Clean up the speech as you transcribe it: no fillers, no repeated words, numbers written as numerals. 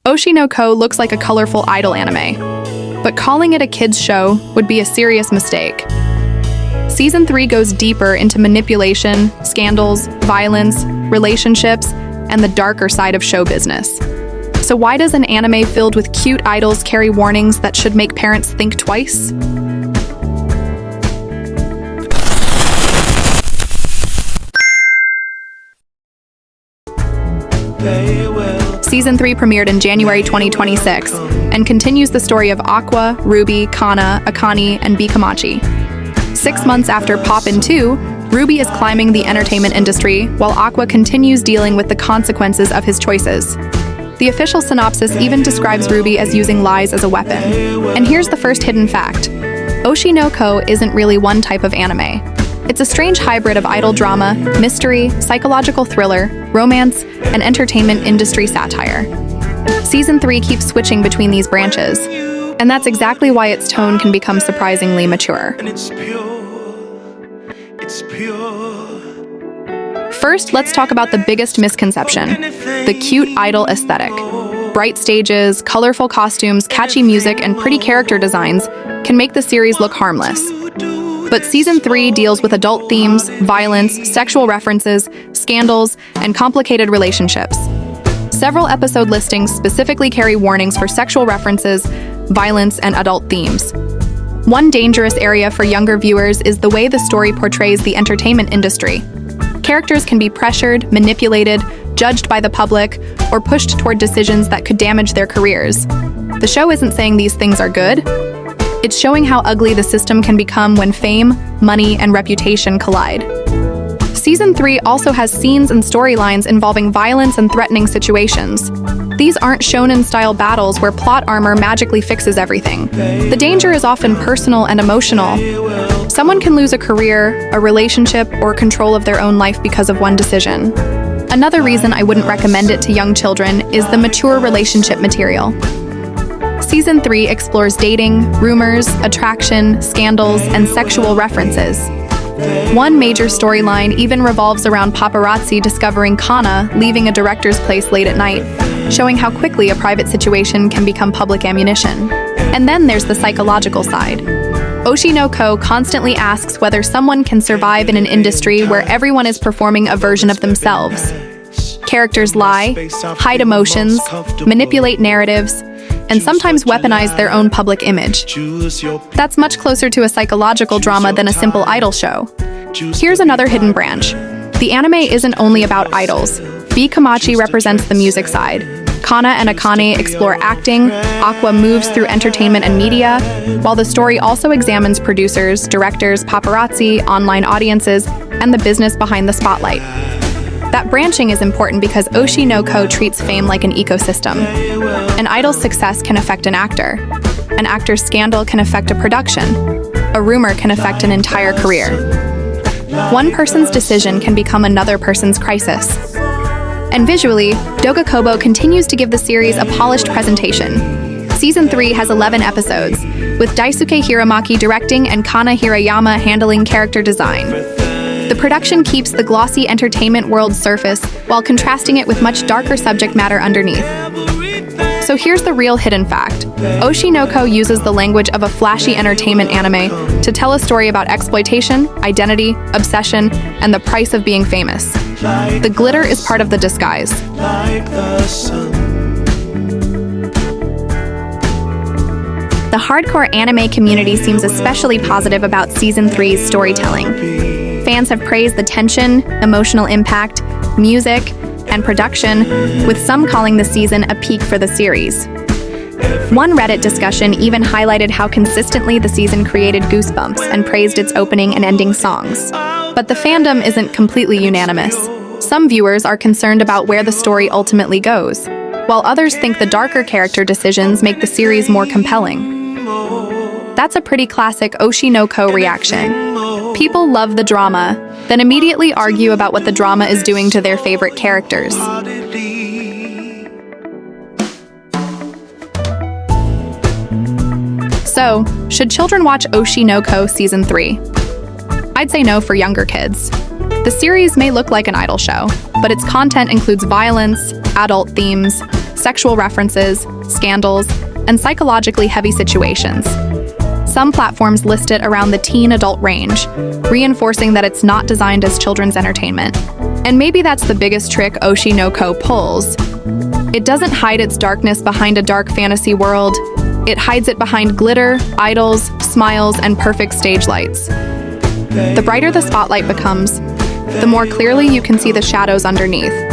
Oshi no Ko looks like a colorful idol anime, but calling it a kids' show would be a serious mistake. Season 3 goes deeper into manipulation, scandals, violence, relationships, and the darker side of show business. So why does an anime filled with cute idols carry warnings that should make parents think twice? Season 3 premiered in January 2026 and continues the story of Aqua, Ruby, Kana, Akane, and B-Komachi. 6 months after Poppin' 2, Ruby is climbing the entertainment industry while Aqua continues dealing with the consequences of his choices. The official synopsis even describes Ruby as using lies as a weapon. And here's the first hidden fact. Oshi no Ko isn't really one type of anime. It's a strange hybrid of idol drama, mystery, psychological thriller, romance, and entertainment industry satire. Season 3 keeps switching between these branches, and that's exactly why its tone can become surprisingly mature. First, let's talk about the biggest misconception: the cute idol aesthetic. Bright stages, colorful costumes, catchy music, and pretty character designs can make the series look harmless. But Season 3 deals with adult themes, violence, sexual references, scandals, and complicated relationships. Several episode listings specifically carry warnings for sexual references, violence, and adult themes. One dangerous area for younger viewers is the way the story portrays the entertainment industry. Characters can be pressured, manipulated, judged by the public, or pushed toward decisions that could damage their careers. The show isn't saying these things are good. It's showing how ugly the system can become when fame, money, and reputation collide. Season 3 also has scenes and storylines involving violence and threatening situations. These aren't shonen-style battles where plot armor magically fixes everything. The danger is often personal and emotional. Someone can lose a career, a relationship, or control of their own life because of one decision. Another reason I wouldn't recommend it to young children is the mature relationship material. Season 3 explores dating, rumors, attraction, scandals, and sexual references. One major storyline even revolves around paparazzi discovering Kana leaving a director's place late at night, showing how quickly a private situation can become public ammunition. And then there's the psychological side. Oshi no Ko constantly asks whether someone can survive in an industry where everyone is performing a version of themselves. Characters lie, hide emotions, manipulate narratives, and sometimes weaponize their own public image. That's much closer to a psychological drama than a simple idol show. Here's another hidden branch. The anime isn't only about idols. B-Komachi represents the music side. Kana and Akane explore acting, Aqua moves through entertainment and media, while the story also examines producers, directors, paparazzi, online audiences, and the business behind the spotlight. That branching is important because Oshi no Ko treats fame like an ecosystem. An idol's success can affect an actor. An actor's scandal can affect a production. A rumor can affect an entire career. One person's decision can become another person's crisis. And visually, Doga Kobo continues to give the series a polished presentation. Season 3 has 11 episodes, with Daisuke Hiramaki directing and Kanna Hirayama handling character design. The production keeps the glossy entertainment world's surface while contrasting it with much darker subject matter underneath. So here's the real hidden fact. Oshi no Ko uses the language of a flashy entertainment anime to tell a story about exploitation, identity, obsession, and the price of being famous. The glitter is part of the disguise. The hardcore anime community seems especially positive about Season 3's storytelling. Fans have praised the tension, emotional impact, music, and production, with some calling the season a peak for the series. One Reddit discussion even highlighted how consistently the season created goosebumps and praised its opening and ending songs. But the fandom isn't completely unanimous. Some viewers are concerned about where the story ultimately goes, while others think the darker character decisions make the series more compelling. That's a pretty classic Oshi no Ko reaction. People love the drama, then immediately argue about what the drama is doing to their favorite characters. So, should children watch Oshi no Ko Season 3? I'd say no for younger kids. The series may look like an idol show, but its content includes violence, adult themes, sexual references, scandals, and psychologically heavy situations. Some platforms list it around the teen-adult range, reinforcing that it's not designed as children's entertainment. And maybe that's the biggest trick Oshi no Ko pulls. It doesn't hide its darkness behind a dark fantasy world. It hides it behind glitter, idols, smiles, and perfect stage lights. The brighter the spotlight becomes, the more clearly you can see the shadows underneath.